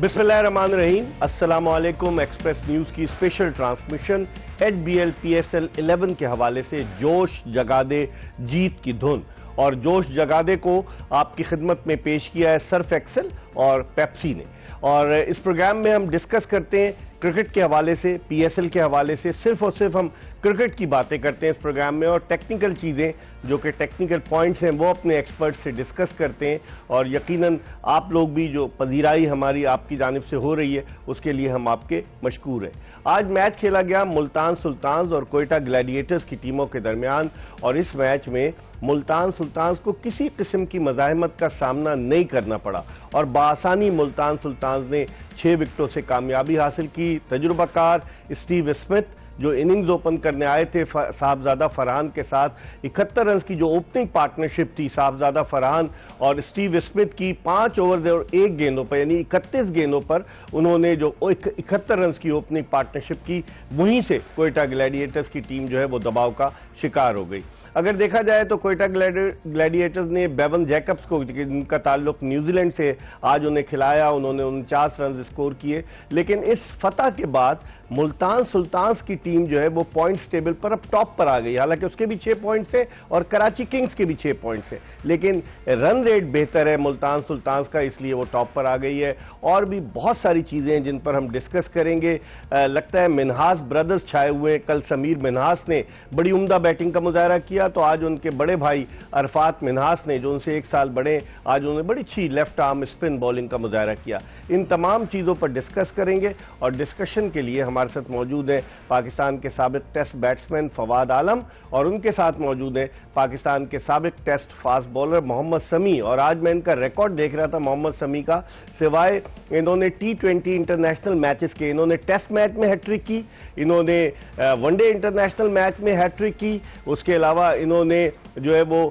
बिस्मिल्लाहिर्रहमानिर्रहीम। अस्सलामुअलैकुम। Express news की स्पेशल ट्रांसमिशन HBL PSL 11 के हवाले से जोश जगा दे जीत की धुन, और जोश जगा दे को आपकी खिदमत में पेश किया है सर्फ एक्सेल और पेप्सी ने। और इस प्रोग्राम में हम डिस्कस करते हैं क्रिकेट के हवाले से, PSL के हवाले से, सिर्फ और सिर्फ हम क्रिकेट की बातें करते हैं इस प्रोग्राम में, और टेक्निकल चीज़ें जो कि टेक्निकल पॉइंट्स हैं वो अपने एक्सपर्ट से डिस्कस करते हैं। और यकीनन आप लोग भी जो पजीराई हमारी आपकी जानिब से हो रही है उसके लिए हम आपके मशकूर हैं। आज मैच खेला गया मुल्तान सुल्तान्स और कोयटा ग्लैडिएटर्स की टीमों के दरमियान, और इस मैच में मुल्तान सुल्तान्स को किसी किस्म की मज़ाहमत का सामना नहीं करना पड़ा और बासानी मुल्तान सुल्तान्स ने 6 विकेटों से कामयाबी हासिल की। तजुर्बाकार स्टीव स्मिथ जो इनिंग्स ओपन करने आए थे साहबजादा फरहान के साथ, 71 रन की जो ओपनिंग पार्टनरशिप थी साहबजादा फरहान और स्टीव स्मिथ की, 5 ओवर और 1 गेंदों पर यानी 31 गेंदों पर उन्होंने जो 71 रन की ओपनिंग पार्टनरशिप की, वहीं से कोयटा ग्लैडिएटर्स की टीम जो है वो दबाव का शिकार हो गई। अगर देखा जाए तो कोयटा ग्लैडिएटर्स ने बेवन जैकब्स को, जिनका ताल्लुक न्यूजीलैंड से, आज उन्हें खिलाया। उन्होंने 49 रन स्कोर किए। लेकिन इस फतह के बाद मुल्तान सुल्तान्स की टीम जो है वो पॉइंट्स टेबल पर अब टॉप पर आ गई। हालांकि उसके भी 6 पॉइंट्स है और कराची किंग्स के भी 6 पॉइंट्स है, लेकिन रन रेट बेहतर है मुल्तान सुल्तान्स का, इसलिए वो टॉप पर आ गई है। और भी बहुत सारी चीज़ें हैं जिन पर हम डिस्कस करेंगे। लगता है मिन्हास ब्रदर्स छाए हुए। कल समीर मिन्हास ने बड़ी उम्दा बैटिंग का मुजाहरा किया, तो आज उनके बड़े भाई अरफात मिन्हास ने, जो उनसे 1 साल बड़े, आज उन्होंने बड़ी अच्छी लेफ्ट आर्म स्पिन बॉलिंग का मुजाहरा किया। इन तमाम चीज़ों पर डिस्कस करेंगे, और डिस्कशन के लिए हमारे साथ मौजूद है पाकिस्तान के साबिक टेस्ट बैट्समैन फवाद आलम, और उनके साथ मौजूद है पाकिस्तान के साबिक test fast bowler Mohammad Sami. और आज मैं इनका रिकॉर्ड देख रहा था मोहम्मद समी का, सिवाय इन्होंने T20 इंटरनेशनल मैचेस के, इन्होंने टेस्ट मैच में हैट्रिक की, इन्होंने वनडे इंटरनेशनल मैच में हैट्रिक की, उसके अलावा इन्होंने जो है वो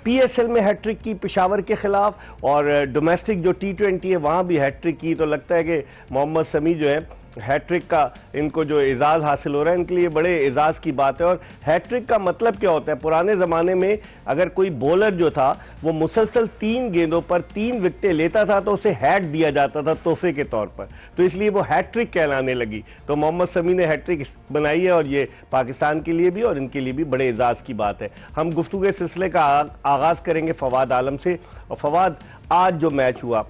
PSL में हैट्रिक की पेशावर के खिलाफ, और डोमेस्टिक जो T20 है वहां भी हैट्रिक की। तो लगता है कि मोहम्मद समी जो है हैट्रिक का, इनको जो एजाज हासिल हो रहा है इनके लिए बड़े एजाज की बात है। और हैट्रिक का मतलब क्या होता है? पुराने जमाने में अगर कोई बॉलर जो था वो मुसलसल 3 गेंदों पर 3 विकेटें लेता था तो उसे हैट दिया जाता था तोहफे के तौर पर, तो इसलिए वो हैट्रिक कहलाने लगी। तो मोहम्मद समी ने हैट्रिक बनाई है, और ये पाकिस्तान के लिए भी और इनके लिए भी बड़े एजाज की बात है। हम गुफ्तगू के सिलसिले का आगाज करेंगे फवाद आलम से। और फवाद, आज जो मैच हुआ,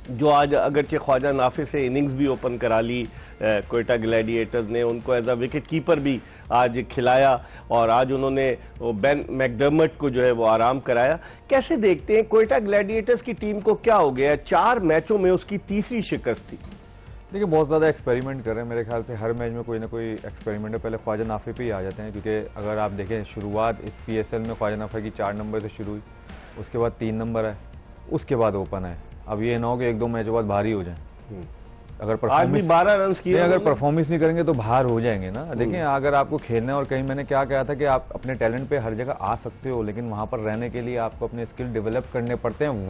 जो आज अगरचे ख्वाजा नाफे से इनिंग्स भी ओपन करा ली कोयटा ग्लैडिएटर्स ने, उनको एज अ विकेट कीपर भी आज खिलाया, और आज उन्होंने बेन मैकडर्मट को जो है वो आराम कराया। कैसे देखते हैं कोयटा ग्लैडिएटर्स की टीम को? क्या हो गया? 4 मैचों में उसकी तीसरी शिकस्त थी। देखिए, बहुत ज़्यादा एक्सपेरिमेंट कर रहे हैं। मेरे ख्याल से हर मैच में कोई ना कोई एक्सपेरिमेंट है। पहले ख्वाजा नाफे पे ही आ जाते हैं, क्योंकि अगर आप देखें शुरुआत इस PSL में ख्वाजा नाफे की 4 नंबर से शुरू हुई, उसके बाद 3 नंबर है, उसके बाद ओपन है। अब ये ना हो कि 1-2 मैच बाद भारी हो जाए। अगर आज भी 12 रन किए, अगर परफॉर्मेंस नहीं करेंगे तो बाहर हो जाएंगे ना। देखिए, अगर आपको खेलना है, और कहीं मैंने क्या कहा था कि आप अपने टैलेंट पे हर जगह आ सकते हो, लेकिन वहां पर रहने के लिए आपको अपने स्किल डेवलप करने पड़ते हैं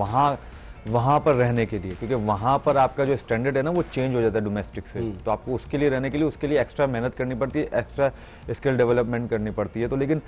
वहां पर रहने के लिए, क्योंकि वहां पर आपका जो स्टैंडर्ड है ना वो चेंज हो जाता है डोमेस्टिक से। तो आपको उसके लिए रहने के लिए उसके लिए एक्स्ट्रा मेहनत करनी पड़ती है, एक्स्ट्रा स्किल डेवलपमेंट करनी पड़ती है। तो लेकिन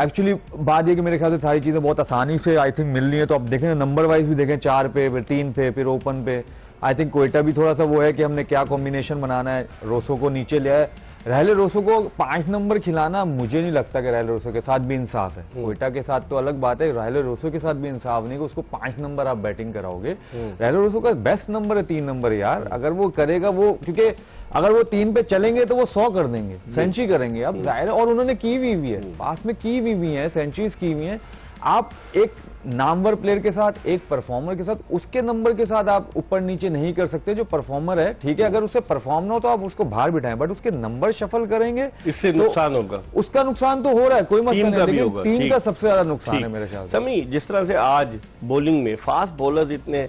एक्चुअली बात ये कि मेरे ख्याल से सारी चीजें बहुत आसानी से आई थिंक मिल रही है। तो अब देखें नंबर वाइज भी देखें, 4 पे, फिर 3 पे, फिर ओपन पे। आई थिंक कोयटा भी थोड़ा सा वो है कि हमने क्या कॉम्बिनेशन बनाना है। रोसो को नीचे ले आए, रहले रोसो को 5 नंबर खिलाना मुझे नहीं लगता कि रहले रोसो के साथ भी इंसाफ है। कोयटा के साथ तो अलग बात है, रहले रोसो के साथ भी इंसाफ नहीं कि उसको 5 नंबर आप बैटिंग कराओगे। रहले रोसो का बेस्ट नंबर है 3 नंबर यार। अगर वो करेगा वो, क्योंकि अगर वो 3 पे चलेंगे तो वो 100 कर देंगे, सेंचुरी करेंगे। अब जाहिर है, और उन्होंने की भी है, पास में की भी है, सेंचुरीज की हुई है। आप एक नामवर प्लेयर के साथ, एक परफॉर्मर के साथ, उसके नंबर के साथ आप ऊपर नीचे नहीं कर सकते। जो परफॉर्मर है, ठीक है, अगर उससे परफॉर्म ना हो तो आप उसको बाहर बिठाएं, बट उसके नंबर शफल करेंगे, इससे तो नुकसान होगा। उसका नुकसान तो हो रहा है, कोई मसला नहीं, लेकिन टीम का सबसे ज्यादा नुकसान है मेरे ख्याल से। समी, जिस तरह से आज बॉलिंग में फास्ट बॉलर्स इतने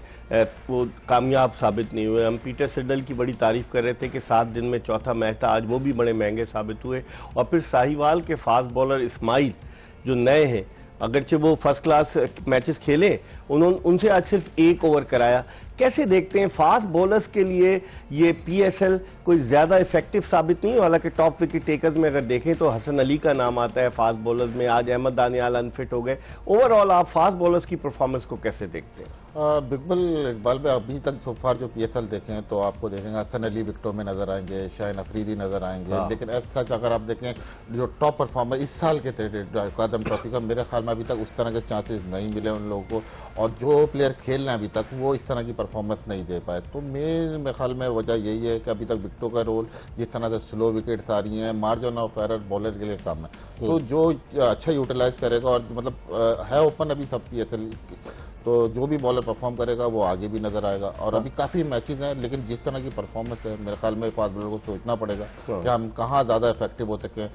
वो कामयाब साबित नहीं हुए। हम पीटर सिडल की बड़ी तारीफ कर रहे थे कि 7 दिन में चौथा मैच था, आज वो भी बड़े महंगे साबित हुए। और फिर साहिवाल के फास्ट बॉलर इस्माइल जो नए हैं, अगरचे वो फर्स्ट क्लास मैचेस खेले, उनसे आज सिर्फ 1 ओवर कराया। कैसे देखते हैं फास्ट बॉलर्स के लिए ये पीएसएल कोई ज्यादा इफेक्टिव साबित नहीं हो? हालांकि टॉप विकेट टेकर्स में अगर देखें तो हसन अली का नाम आता है फास्ट बॉलर्स में, आज अहमद दानियाल अनफिट हो गए। ओवरऑल आप फास्ट बॉलर्स की परफॉर्मेंस को कैसे देखते हैं? बिल्कुल इकबाल भाई, अभी तक सोफार जो पीएसएल देखें तो आपको देखेंगे हसन अली विकेटों में नजर आएंगे, शाहीन अफरीदी नजर आएंगे, लेकिन एज सच अगर आप देखें जो टॉप परफॉर्मर इस साल के थे कादम ट्रॉफी का, मेरे ख्याल में अभी तक उस तरह के चांसेस नहीं मिले उन लोगों को, और जो प्लेयर खेल रहे हैं अभी तक वो इस तरह की परफॉर्मेंस नहीं दे पाए। तो मेरे ख्याल में वजह यही है कि अभी तक विकेटों का रोल जिस तरह से स्लो विकेट्स आ रही हैं, मार्जिन ऑफ एरर बॉलर के लिए कम है, तो जो अच्छा यूटिलाइज करेगा और मतलब है ओपन अभी सब पीएसएल, तो जो भी बॉलर परफॉर्म करेगा वो आगे भी नजर आएगा। और अभी काफी मैचेस हैं, लेकिन जिस तरह की परफॉर्मेंस है मेरे ख्याल में फास्ट बॉलर को सोचना पड़ेगा कि हम कहाँ ज्यादा इफेक्टिव हो सके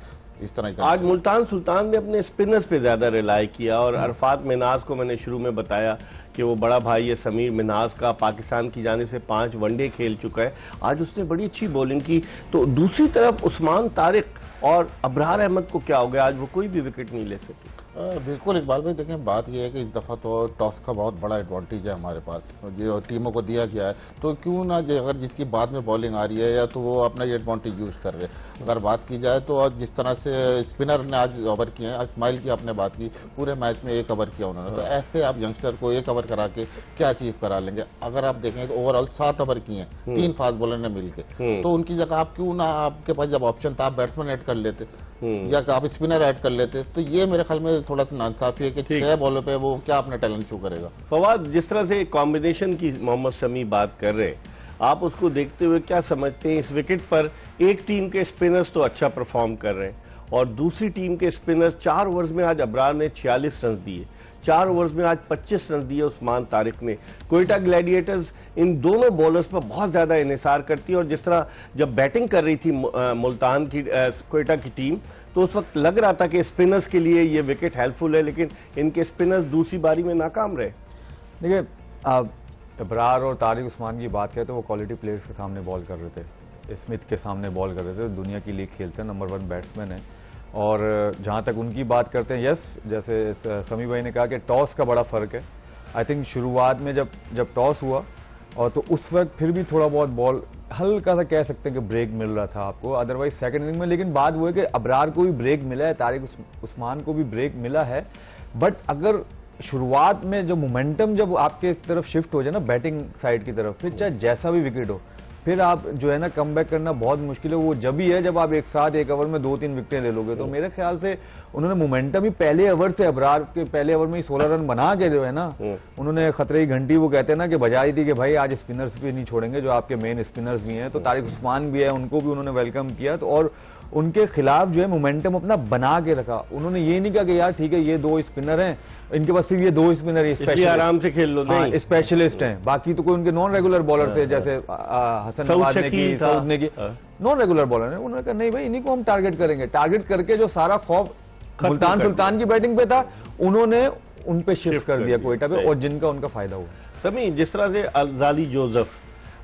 इस तरह की। आज मुल्तान सुल्तान ने अपने स्पिनर्स पे ज्यादा रिलाई किया, और अरफात मिन्हाज को मैंने शुरू में बताया कि वो बड़ा भाई है समीर मिन्हाज का, पाकिस्तान की जाने से 5 वनडे खेल चुका है, आज उसने बड़ी अच्छी बॉलिंग की। तो दूसरी तरफ उस्मान तारिक और अबरार अहमद को क्या हो गया, आज वो कोई भी विकेट नहीं ले सके। बिल्कुल इकबाल भाई, देखें बात यह है कि इस दफा तो टॉस का बहुत बड़ा एडवांटेज है हमारे पास, जो टीमों को दिया गया है, तो क्यों ना अगर जिसकी बाद में बॉलिंग आ रही है या तो वो अपना ये एडवांटेज यूज कर रहे हैं। अगर बात की जाए तो आज जिस तरह से स्पिनर ने आज ओवर किए हैं, इस्माइल की आपने बात की, पूरे मैच में 1 ओवर किया उन्होंने, तो ऐसे आप यंगस्टर को 1 ओवर करा के क्या अचीव करा लेंगे। अगर आप देखें तो ओवरऑल 7 ओवर किए हैं 3 फास्ट बॉलर ने मिलकर, तो उनकी जगह आप क्यों ना, आपके पास जब ऑप्शन था आप बैट्समैन ऐड कर लेते या आप स्पिनर ऐड कर लेते। तो ये मेरे ख्याल में थोड़ा सा नाइंसाफी है कि 6 बॉलों पे वो क्या अपना टैलेंट शो करेगा। फवाद, जिस तरह से कॉम्बिनेशन की मोहम्मद शमी बात कर रहे हैं, आप उसको देखते हुए क्या समझते हैं? इस विकेट पर एक टीम के स्पिनर्स तो अच्छा परफॉर्म कर रहे हैं और दूसरी टीम के स्पिनर्स 4 ओवर्स में आज अबरार ने 46 रन दिए, 4 ओवर्स में आज 25 रन दिए उस्मान तारिक ने। कोयटा ग्लैडिएटर्स इन दोनों बॉलर्स पर बहुत ज्यादा इन्हिसार करती है, और जिस तरह जब बैटिंग कर रही थी मुल्तान की कोयटा की टीम, तो उस वक्त लग रहा था कि स्पिनर्स के लिए ये विकेट हेल्पफुल है, लेकिन इनके स्पिनर्स दूसरी बारी में नाकाम रहे। देखिए, अबरार और तारिक उस्मान की बात करें तो वो क्वालिटी प्लेयर्स के सामने बॉल कर रहे थे, स्मिथ के सामने बॉल कर रहे थे, दुनिया की लीग खेलते हैं, नंबर 1 बैट्समैन है। और जहां तक उनकी बात करते हैं, यस, जैसे समी भाई ने कहा कि टॉस का बड़ा फर्क है। आई थिंक शुरुआत में जब टॉस हुआ और तो उस वक्त फिर भी थोड़ा बहुत बॉल हल्का सा कह सकते हैं कि ब्रेक मिल रहा था आपको, अदरवाइज सेकंड इनिंग में। लेकिन बात वो है कि अबरार को भी ब्रेक मिला है, तारिक उस्मान को भी ब्रेक मिला है, बट अगर शुरुआत में जो मोमेंटम जब आपके तरफ शिफ्ट हो जाए ना बैटिंग साइड की तरफ, फिर चाहे जैसा भी विकेट हो, फिर आप जो है ना कमबैक करना बहुत मुश्किल है। वो जब ही है जब आप एक साथ 1 ओवर में 2-3 विकेटें ले लोगे। तो मेरे ख्याल से उन्होंने मोमेंटम ही पहले ओवर से, अबरार के पहले ओवर में ही 16 रन बना के जो है ना उन्होंने खतरे की घंटी वो कहते हैं ना कि बजाई थी कि भाई आज स्पिनर्स भी नहीं छोड़ेंगे, जो आपके मेन स्पिनर्स भी हैं। तो तारिक उस्मान भी है, उनको भी उन्होंने वेलकम किया, तो और उनके खिलाफ जो है मोमेंटम अपना बना के रखा। उन्होंने ये नहीं कहा कि यार ठीक है ये 2 स्पिनर हैं, इनके पास सिर्फ ये 2 स्पिनर है, आराम से खेल लो, नहीं स्पेशलिस्ट हैं, बाकी तो कोई उनके नॉन रेगुलर बॉलर थे, जैसे हसन नवाज ने की, सऊद ने की, नॉन रेगुलर बॉलर है। उन्होंने कहा नहीं भाई इन्हीं को हम टारगेट करेंगे, टारगेट करके जो सारा खौफ मुल्तान सुल्तान की बैटिंग पे था उन्होंने उन पे शिफ्ट कर दिया कोयटा पे, और जिनका उनका फायदा हुआ। समी, जिस तरह से अल्जाली जोसेफ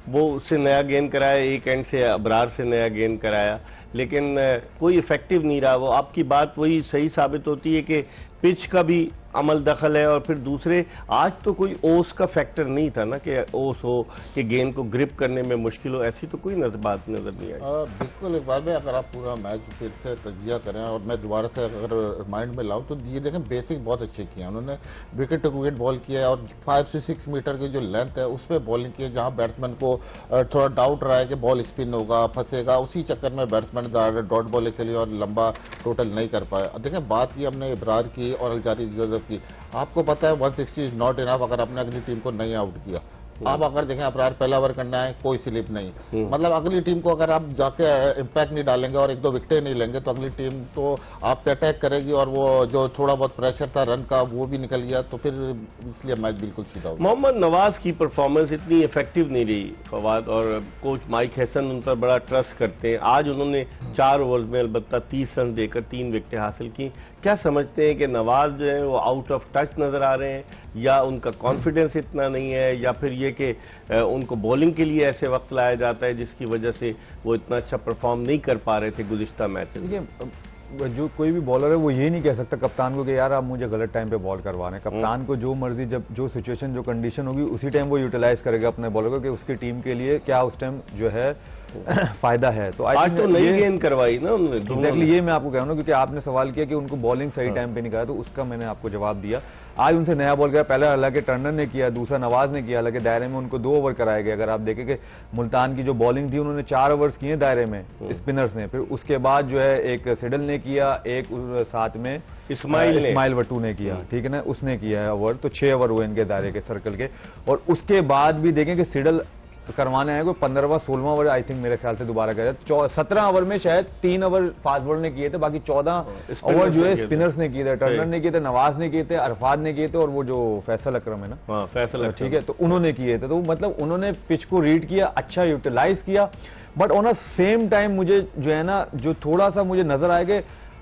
वो उससे नया गेंद कराया, एक एंड से अबरार से नया गेंद कराया, लेकिन कोई इफेक्टिव नहीं रहा। वो आपकी बात वही सही साबित होती है कि पिच का भी अमल दखल है, और फिर दूसरे आज तो कोई ओस का फैक्टर नहीं था ना कि ओस हो कि गेंद को ग्रिप करने में मुश्किल हो, ऐसी तो कोई बात नजर नहीं आई। बिल्कुल एक बार में अगर आप पूरा मैच फिर से तजिया करें और मैं दोबारा से अगर माइंड में लाऊं तो ये देखें बेसिक बहुत अच्छे किए हैं उन्होंने, विकेट टू विकेट बॉल किया है और 5 से 6 मीटर की जो लेंथ है उस पर बॉलिंग की है, जहां बैट्समैन को थोड़ा डाउट रहा है कि बॉल स्पिन होगा, फंसेगा, उसी चक्कर में बैट्समैन डॉट बॉल के लिए और लंबा टोटल नहीं कर पाया। देखें बात की हमने इब्रार की और अल्जारी जोसेफ की, आपको पता है 160 इज नॉट इनफ अगर आपने अगली टीम को नहीं आउट किया। आप अगर देखें अबरार पहला ओवर करना है, कोई स्लिप नहीं, मतलब अगली टीम को अगर आप जाके इम्पैक्ट नहीं डालेंगे और 1-2 विकेटें नहीं लेंगे तो अगली टीम तो आप पे अटैक करेगी, और वो जो थोड़ा बहुत प्रेशर था रन का वो भी निकल गया, तो फिर इसलिए मैच बिल्कुल सीधा हो। मोहम्मद नवाज की परफॉर्मेंस इतनी इफेक्टिव नहीं रही फवाद, और कोच माइक हैसन उन पर बड़ा ट्रस्ट करते हैं। आज उन्होंने 4 ओवर्स में अलबत्ता 30 रन देकर 3 विकेटें हासिल की। क्या समझते हैं कि नवाज जो है वो आउट ऑफ टच नजर आ रहे हैं, या उनका कॉन्फिडेंस इतना नहीं है, या फिर ये कि उनको बॉलिंग के लिए ऐसे वक्त लाया जाता है जिसकी वजह से वो इतना अच्छा परफॉर्म नहीं कर पा रहे थे गुज़िश्ता मैच? देखिए जो कोई भी बॉलर है वो ये नहीं कह सकता कप्तान को कि यार आप मुझे गलत टाइम पे बॉल करवा रहे हैं। कप्तान को जो मर्जी, जब जो सिचुएशन, जो कंडीशन होगी उसी टाइम वो यूटिलाइज करेगा अपने बॉलर को कि उसकी टीम के लिए क्या उस टाइम जो है फायदा है। तो आज तो नई गेंद करवाई ना उन्होंने। एग्जैक्टली ये मैं आपको कह रहा हूँ, क्योंकि आपने सवाल किया कि उनको बॉलिंग सही टाइम पे नहीं करा, तो उसका मैंने आपको जवाब दिया। आज उनसे नया बॉल गया, पहले हालांकि टर्नर ने किया, दूसरा नवाज ने किया, हालांकि दायरे में उनको 2 ओवर कराए गए। अगर आप देखें कि मुल्तान की जो बॉलिंग थी उन्होंने 4 ओवर्स किए दायरे में स्पिनर्स ने, फिर उसके बाद जो है एक सिडल ने किया, एक साथ में इस्माइल वट्टू ने किया, ठीक है ना, उसने किया है ओवर, तो 6 ओवर हुए इनके दायरे के सर्कल के। और उसके बाद भी देखें कि सिडल करवाने आए कोई 15वां 16वां ओवर आई थिंक मेरे ख्याल से दोबारा गया। 17 ओवर में शायद 3 ओवर फास्ट बॉलर ने किए थे, बाकी 14 ओवर जो है स्पिनर्स ने किए थे, टर्नर ने किए थे, नवाज ने किए थे, अरफात ने किए थे, और वो जो फैसल अकरम है ना, फैसल, ठीक है, तो उन्होंने किए थे। तो मतलब उन्होंने पिच को रीड किया, अच्छा यूटिलाइज किया। But on a same time मुझे जो है ना, जो थोड़ा सा मुझे नजर आएगा,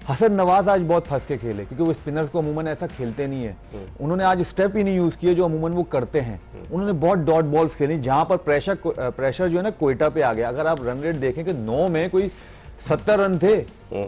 हसन नवाज आज बहुत फंस के खेले, क्योंकि वो स्पिनर्स को अमूमन ऐसा खेलते नहीं है। उन्होंने आज स्टेप ही नहीं यूज किए जो अमूमन वो करते हैं। उन्होंने बहुत डॉट बॉल्स खेली, जहां पर प्रेशर जो है ना कोयटा पे आ गया। अगर आप रन रेट देखें कि 9 में कोई 70 रन थे,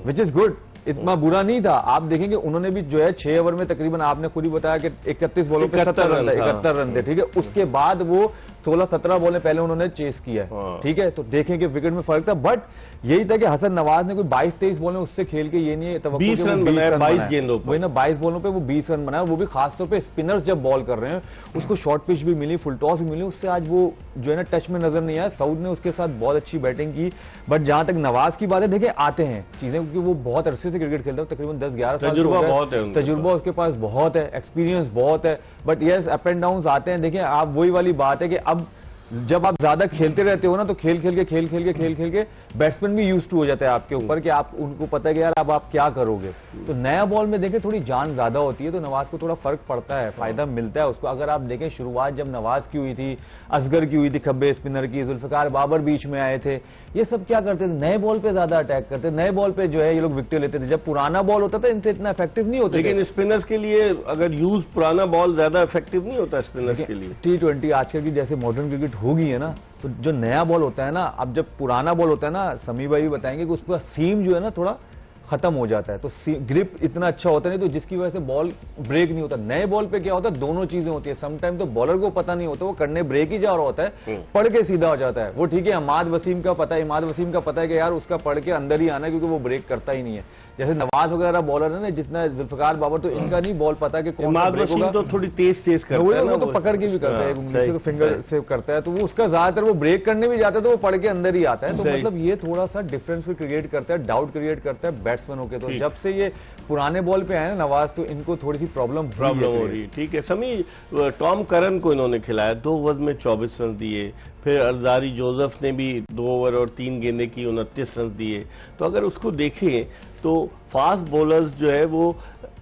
विच इज गुड, इतना बुरा नहीं था। आप देखेंगे उन्होंने भी जो है 6 ओवर में तकरीबन, आपने खुद ही बताया कि 31 बॉलों पे 71 रन थे, ठीक है। उसके बाद वो 16-17 बॉलें पहले उन्होंने चेस किया है, ठीक है। तो देखें कि विकेट में फर्क था, बट यही था कि हसन नवाज ने कोई 22-23 बॉलें उससे खेल के, ये नहीं है 20 रन बनाया 22 गेंदों पर, वही ना 22 बॉलों पे वो 20 रन बनाया, वो भी खासतौर पे स्पिनर्स जब बॉल कर रहे हैं उसको शॉर्ट पिच भी मिली, फुल टॉस भी मिली, उससे आज वो जो है ना टच में नजर नहीं आया। साउथ ने उसके साथ बहुत अच्छी बैटिंग की। बट जहां तक नवाज की बात है, देखिए आते हैं चीजें, क्योंकि वो बहुत अरसे से क्रिकेट खेलता है, तकरीबन 10-11 साल, तजुर्बा उसके पास बहुत है, एक्सपीरियंस बहुत है। But yes, up and down आते हैं। देखिए आप वही वाली बात है कि अब जब आप ज्यादा खेलते रहते हो ना, तो खेल खेल के बैट्समैन भी यूज टू हो जाता है आपके ऊपर, कि आप उनको पता है कि यार अब आप क्या करोगे। तो नया बॉल में देखें थोड़ी जान ज्यादा होती है, तो नवाज को थोड़ा फर्क पड़ता है, फायदा मिलता है उसको। अगर आप देखें शुरुआत जब नवाज की हुई थी, असगर की हुई थी, खब्बे स्पिनर की, जुल्फिकार बाबर बीच में आए थे, ये सब क्या करते थे, नए बॉल पे ज्यादा अटैक करते, नए बॉल पे जो है ये लोग विकेट लेते थे। जब पुराना बॉल होता था इनसे इतना इफेक्टिव नहीं होता। लेकिन स्पिनर्स के लिए अगर यूज पुराना बॉल ज्यादा इफेक्टिव नहीं होता स्पिनर्स के लिए। T20 आजकल की जैसे मॉडर्न क्रिकेट हो गई है ना, तो जो नया बॉल होता है ना, अब जब पुराना बॉल होता है ना, समी भाई भी बताएंगे कि उसका सीम जो है ना थोड़ा खत्म हो जाता है, तो ग्रिप इतना अच्छा होता नहीं, तो जिसकी वजह से बॉल ब्रेक नहीं होता। नए बॉल पे क्या होता है, दोनों चीजें होती है। समटाइम तो बॉलर को पता नहीं होता, वो करने ब्रेक ही जा रहा होता है, पढ़ के सीधा हो जाता है वो, ठीक है। इमाद वसीम का पता है कि यार उसका पढ़ के अंदर ही आना है, क्योंकि वो ब्रेक करता ही नहीं है। जैसे नवाज वगैरह बॉलर है ना, जितना जुल्फिकार बाबर, तो इनका नहीं बॉल पता कि कौन सा ब्रेक होगा, तो थोड़ी तेज करता है ना, वो तो पकड़ के भी करता है, उंगली से फिंगर से करता है, तो वो उसका ज्यादातर वो ब्रेक करने भी जाता है तो वो पढ़ के अंदर ही आता है। तो मतलब ये थोड़ा सा डिफरेंस भी क्रिएट करता है, डाउट क्रिएट करता है बैट्समैनों के। तो जब से ये पुराने बॉल पे आए ना नवाज, तो इनको थोड़ी सी प्रॉब्लम हो रही है। ठीक है समी, टॉम करन को इन्होंने खिलाया, 2 ओवर में 24 रन दिए। फिर अरजारी जोसेफ ने भी 2 ओवर और 3 गेंदें की 29 रन दिए। तो अगर उसको देखें तो फास्ट बॉलर्स जो है वो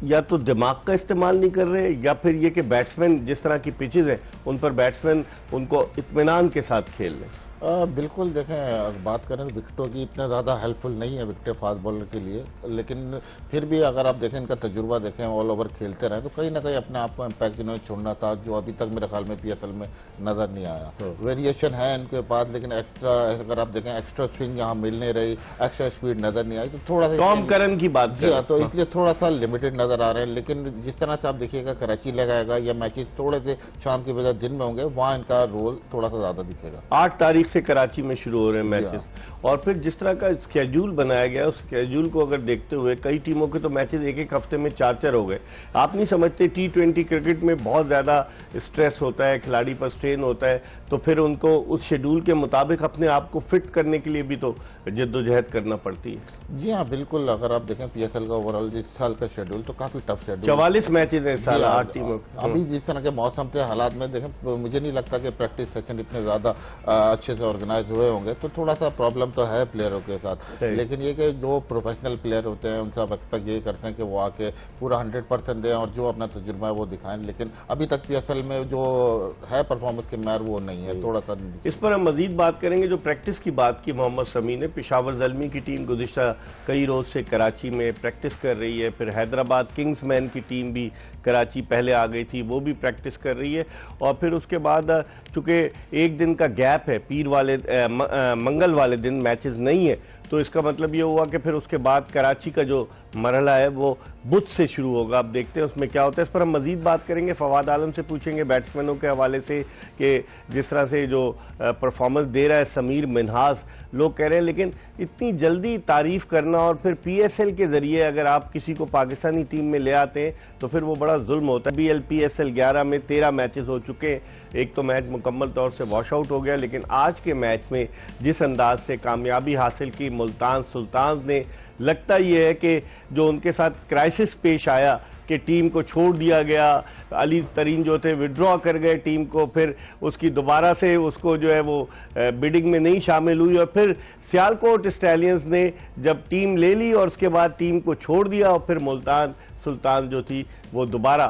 या तो दिमाग का इस्तेमाल नहीं कर रहे, या फिर ये कि बैट्समैन जिस तरह की पिचेज हैं उन पर बैट्समैन उनको इत्मीनान के साथ खेल लें। बिल्कुल देखें, बात करें तो विकेटों की इतना ज़्यादा हेल्पफुल नहीं है विकेटें फास्ट बॉलर के लिए, लेकिन फिर भी अगर आप देखें इनका तजुर्बा देखें, ऑल ओवर खेलते रहे, तो कहीं ना कहीं अपने आप को इम्पैक्ट इन्होंने छोड़ना था, जो अभी तक मेरे ख्याल में PSL में नजर नहीं आया। वेरिएशन है इनके पास, लेकिन एक्स्ट्रा अगर आप देखें एक्स्ट्रा स्विंग यहाँ मिल नहीं रही, एक्स्ट्रा स्पीड नजर नहीं आई, तो थोड़ा सा टॉम करन की बात जी, तो इसलिए थोड़ा सा लिमिटेड नजर आ रहे हैं। लेकिन जिस तरह से आप देखिएगा कराची लगाएगा या मैचेस थोड़े से शाम की बजाय दिन में होंगे, वहाँ इनका रोल थोड़ा सा ज्यादा दिखेगा। 8 तारीख से कराची में शुरू हो रहे हैं मैचेस, और फिर जिस तरह का स्केड्यूल बनाया गया उस स्केड्यूल को अगर देखते हुए कई टीमों के तो मैचेस एक हफ्ते में 4 हो गए। आप नहीं समझते T20 क्रिकेट में बहुत ज्यादा स्ट्रेस होता है, खिलाड़ी पर स्ट्रेन होता है, तो फिर उनको उस शेड्यूल के मुताबिक अपने आप को फिट करने के लिए भी तो जद्दोजहद करना पड़ती है। जी हाँ बिल्कुल, अगर आप देखें PSL का ओवरऑल इस साल का शेड्यूल तो काफी टफ शेड्यूल, 44 मैचेज है इस साल 8 टीमों। अभी जिस तरह के मौसम के हालात में देखें, मुझे नहीं लगता कि प्रैक्टिस सेशन इतने ज्यादा अच्छे से ऑर्गेनाइज हुए होंगे, तो थोड़ा सा प्रॉब्लम तो है प्लेयरों के साथ। लेकिन ये कि जो प्रोफेशनल प्लेयर होते हैं उनसे आप एक्सपेक्ट ये करते हैं कि वो आके पूरा 100% दें और जो अपना तजुर्बा है वो दिखाएं, लेकिन अभी तक PSL में जो है परफॉर्मेंस के मैर वो नहीं है, थोड़ा सा। इस पर हम मजीद बात करेंगे। जो प्रैक्टिस की बात की मोहम्मद शमी ने, पेशावर ज़ल्मी की टीम गुज़िश्ता कई रोज से कराची में प्रैक्टिस कर रही है, फिर हैदराबाद किंग्समैन की टीम भी कराची पहले आ गई थी, वो भी प्रैक्टिस कर रही है, और फिर उसके बाद चूंकि एक दिन का गैप है, पीर वाले मंगल वाले दिन मैचेस नहीं है, तो तो इसका मतलब ये हुआ कि फिर उसके बाद कराची का जो मरहला है वो बुध से शुरू होगा। अब देखते हैं उसमें क्या होता है। इस पर हम मजीद बात करेंगे, फवाद आलम से पूछेंगे बैट्समैनों के हवाले से कि जिस तरह से जो परफॉर्मेंस दे रहा है समीर मिन्हास, लोग कह रहे हैं लेकिन इतनी जल्दी तारीफ करना और फिर PSL के जरिए अगर आप किसी को पाकिस्तानी टीम में ले आते हैं तो फिर वो बड़ा जुल्म होता है। BL PSL 11 में 13 मैचेस हो चुके हैं, एक तो मैच मुकम्मल तौर से वॉश आउट हो गया, लेकिन आज के मैच में जिस अंदाज से कामयाबी हासिल की मुल्तान सुल्तान्स ने, लगता यह है कि जो उनके साथ क्राइसिस पेश आया कि टीम को छोड़ दिया गया, अली तरीन जो थे विड्रॉ कर गए टीम को, फिर उसकी दोबारा से उसको जो है वो बिडिंग में नहीं शामिल हुई और फिर सियालकोट स्टैलियंस ने जब टीम ले ली और उसके बाद टीम को छोड़ दिया और फिर मुल्तान सुल्तान जो थी वो दोबारा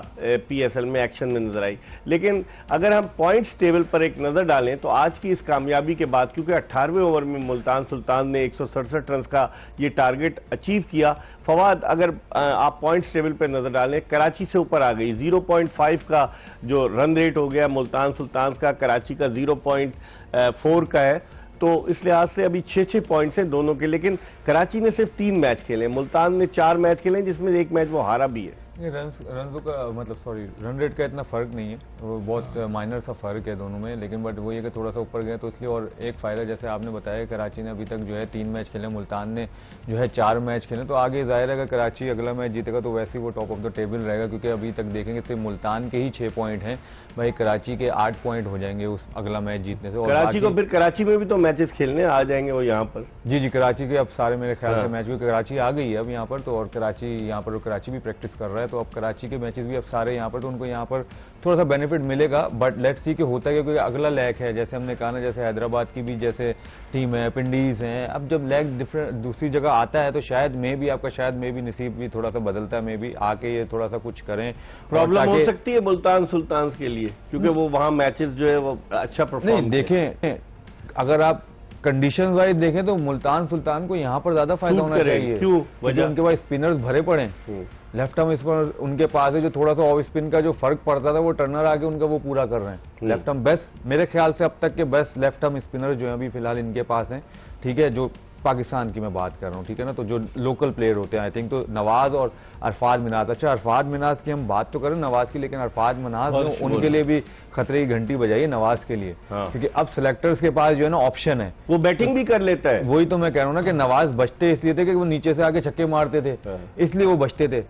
PSL में एक्शन में नजर आई। लेकिन अगर हम पॉइंट्स टेबल पर एक नज़र डालें तो आज की इस कामयाबी के बाद, क्योंकि 18वें ओवर में मुल्तान सुल्तान ने 167 रन का ये टारगेट अचीव किया। फवाद, अगर आप पॉइंट्स टेबल पर नजर डालें, कराची से ऊपर आ गई, 0.5 का जो रन रेट हो गया मुल्तान सुल्तान का, कराची का 0.4 का है, तो इस लिहाज से अभी 6-6 पॉइंट्स हैं दोनों के। लेकिन कराची ने सिर्फ 3 मैच खेले, मुल्तान ने 4 मैच खेले जिसमें एक मैच वो हारा भी है। रनों का मतलब रन रेट का इतना फर्क नहीं है, वो बहुत माइनर सा फर्क है दोनों में, लेकिन बट वो ये कि थोड़ा सा ऊपर गए तो इसलिए। और एक फायदा जैसे आपने बताया, कराची ने अभी तक जो है 3 मैच खेले, मुल्तान ने जो है 4 मैच खेले, तो आगे जाहिर है अगर कराची अगला मैच जीतेगा तो वैसे ही वो टॉप ऑफ द टेबल रहेगा, क्योंकि अभी तक देखेंगे सिर्फ मुल्तान के ही 6 पॉइंट हैं, भाई कराची के 8 पॉइंट हो जाएंगे उस अगला मैच जीतने से। और कराची को फिर कराची में भी तो मैचेस खेलने आ जाएंगे वो यहाँ पर। जी, कराची के अब सारे मेरे ख्याल से मैच भी, कराची आ गई है अब यहाँ पर तो, और कराची यहाँ पर कराची भी प्रैक्टिस कर रहा है, तो अब कराची के मैचेस भी अब सारे यहाँ पर, तो उनको यहाँ पर थोड़ा सा बेनिफिट मिलेगा। बट लेट्स सी कि होता है क्योंकि अगला लैग है, जैसे हमने कहा ना, जैसे हैदराबाद की भी जैसे टीम है, पिंडीज हैं, अब जब लैग डिफरेंट दूसरी जगह आता है तो शायद में भी आपका शायद में भी नसीब भी थोड़ा सा बदलता है, में भी आके ये थोड़ा सा कुछ करें। प्रॉब्लम हो सकती है मुल्तान सुल्तान के लिए, क्योंकि वो वहां मैचेस जो है वो अच्छा परफॉर्म देखें, अगर आप कंडीशन वाइज देखें तो मुल्तान सुल्तान को यहाँ पर ज्यादा फायदा होना चाहिए। क्यों? वजह उनके पास स्पिनर्स भरे पड़े, लेफ्ट आर्म स्पिनर उनके पास है, जो थोड़ा सा ऑफ स्पिन का जो फर्क पड़ता था वो टर्नर आके उनका वो पूरा कर रहे हैं। लेफ्ट आर्म बेस्ट, मेरे ख्याल से अब तक के बेस्ट लेफ्ट आर्म स्पिनर जो है अभी फिलहाल इनके पास हैं, ठीक है, जो पाकिस्तान की मैं बात कर रहा हूँ, ठीक है ना, तो जो लोकल प्लेयर होते हैं आई थिंक तो नवाज और अरफात मिनाज। अच्छा, अरफात मिनाज की हम बात तो करें नवाज की, लेकिन अरफात मिनाज उनके लिए भी खतरे की घंटी बजाई है नवाज के लिए, क्योंकि अब सिलेक्टर्स के पास जो है ना ऑप्शन है, वो बैटिंग भी कर लेता है। वही तो मैं कह रहा हूँ ना कि नवाज बचते इसलिए थे कि वो नीचे से आके छक्के मारते थे, इसलिए वो बचते थे।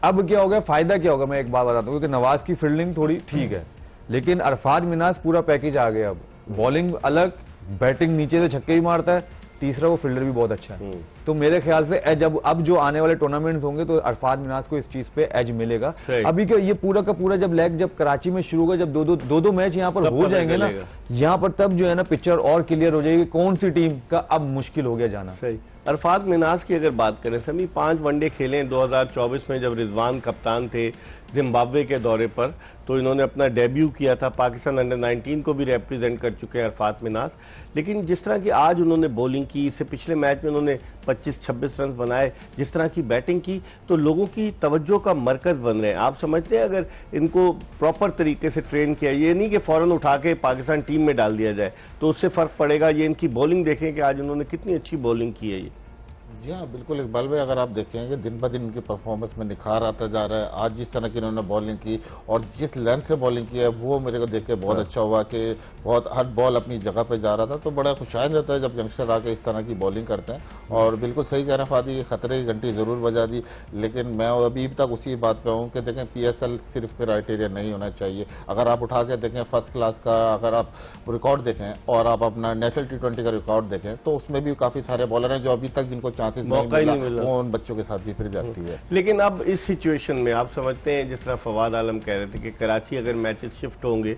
अब क्या हो गया, फायदा क्या होगा, मैं एक बात बताता हूँ, क्योंकि नवाज की फील्डिंग थोड़ी ठीक है, लेकिन अरफात मिनाज पूरा पैकेज आ गया। अब बॉलिंग अलग, बैटिंग नीचे से छक्के ही मारता है, तीसरा वो फील्डर भी बहुत अच्छा है। तो मेरे ख्याल से एज अब जो आने वाले टूर्नामेंट्स होंगे तो अरफात मिनाज को इस चीज पे एज मिलेगा। अभी क्या ये पूरा का पूरा जब लैग जब कराची में शुरू होगा, जब दो मैच यहाँ पर हो जाएंगे ना यहाँ पर, तब जो है ना पिक्चर और क्लियर हो जाएगी कौन सी टीम का अब मुश्किल हो गया जाना। सही। अरफात मिनाज की अगर बात करें, सभी 5 वनडे खेले 2024 में, जब रिजवान कप्तान थे जिम्बाब्वे के दौरे पर, तो इन्होंने अपना डेब्यू किया था। पाकिस्तान अंडर 19 को भी रिप्रेजेंट कर चुके हैं अरफात मिनाज। लेकिन जिस तरह की आज उन्होंने बॉलिंग की, इससे पिछले मैच में उन्होंने 25-26 रन बनाए, जिस तरह की बैटिंग की, तो लोगों की तवज्जो का मरकज बन रहे हैं। आप समझते हैं अगर इनको प्रॉपर तरीके से ट्रेन किया, ये नहीं कि फौरन उठा के पाकिस्तान टीम में डाल दिया जाए, तो उससे फर्क पड़ेगा। ये इनकी बॉलिंग देखें कि आज उन्होंने कितनी अच्छी बॉलिंग की है। ये जी हाँ, बिल्कुल इकबाल भाई, अगर आप देखेंगे दिन ब दिन उनकी परफॉर्मेंस में निखार आता जा रहा है। आज जिस तरह की इन्होंने बॉलिंग की और जिस लेंथ से बॉलिंग की है, वो मेरे को देख के बहुत अच्छा हुआ कि बहुत हर बॉल अपनी जगह पे जा रहा था। तो बड़ा खुशाइन रहता है जब यंगस्टर आके इस तरह की बॉलिंग करते हैं। और बिल्कुल सही कह रहे हैं फादी, खतरे की घंटी जरूर बजा दी, लेकिन मैं अभी तक उसी बात पे हूँ कि देखें PSL सिर्फ क्राइटेरिया नहीं होना चाहिए। अगर आप उठा के देखें फर्स्ट क्लास का, अगर आप रिकॉर्ड देखें और आप अपना नेशनल T20 का रिकॉर्ड देखें, तो उसमें भी काफी सारे बॉलर हैं जो अभी तक जिनको चांसेस नहीं मिला, वो उन बच्चों के साथ भी फिर जाती है। लेकिन अब इस सिचुएशन में आप समझते हैं, जिस तरह फवाद आलम कह रहे थे कि कराची अगर मैचेस शिफ्ट होंगे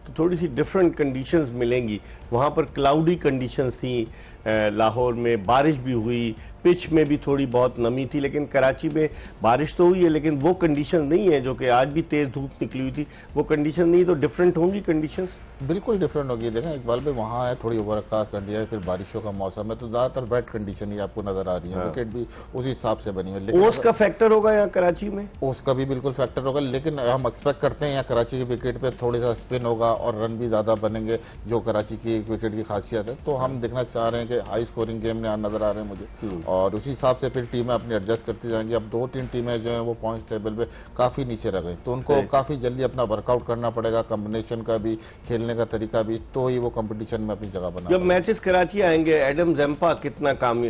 तो थोड़ी सी डिफरेंट कंडीशंस मिलेंगी। वहां पर क्लाउडी कंडीशंस थी, लाहौर में बारिश भी हुई, पिच में भी थोड़ी बहुत नमी थी, लेकिन कराची में बारिश तो हुई है, लेकिन वो कंडीशन नहीं है जो कि आज भी तेज धूप निकली हुई थी, वो कंडीशन नहीं, तो डिफरेंट होंगी कंडीशंस। बिल्कुल डिफरेंट होगी। देखें इकबाल भाई, वहाँ है थोड़ी ओवरकास्ट कंडीशन, फिर बारिशों का मौसम है, तो ज्यादातर वेट कंडीशन ही आपको नजर आ रही है। विकेट भी उसी हिसाब से बनी है। ओस का फैक्टर होगा यहाँ कराची में, ओस का भी बिल्कुल फैक्टर होगा, लेकिन हम एक्सपेक्ट करते हैं यहाँ कराची की विकेट पे थोड़ी सा स्पिन होगा और रन भी ज्यादा बनेंगे, जो कराची की विकेट की खासियत है। तो हम देखना चाह रहे हैं अच्छे हाई स्कोरिंग गेम नजर आ रहे हैं मुझे, और उसी हिसाब से फिर टीमें अपनी एडजस्ट करती जाएंगी। अब 2-3 टीमें जो है वो पॉइंट टेबल पे काफी नीचे रह गई, तो उनको काफी जल्दी अपना वर्कआउट करना पड़ेगा, कॉम्बिनेशन का भी, खेलने का तरीका भी, तो ही वो कंपटीशन में अपनी जगह बना। जब मैचेस कराची आएंगे, एडम जंपा कितना काम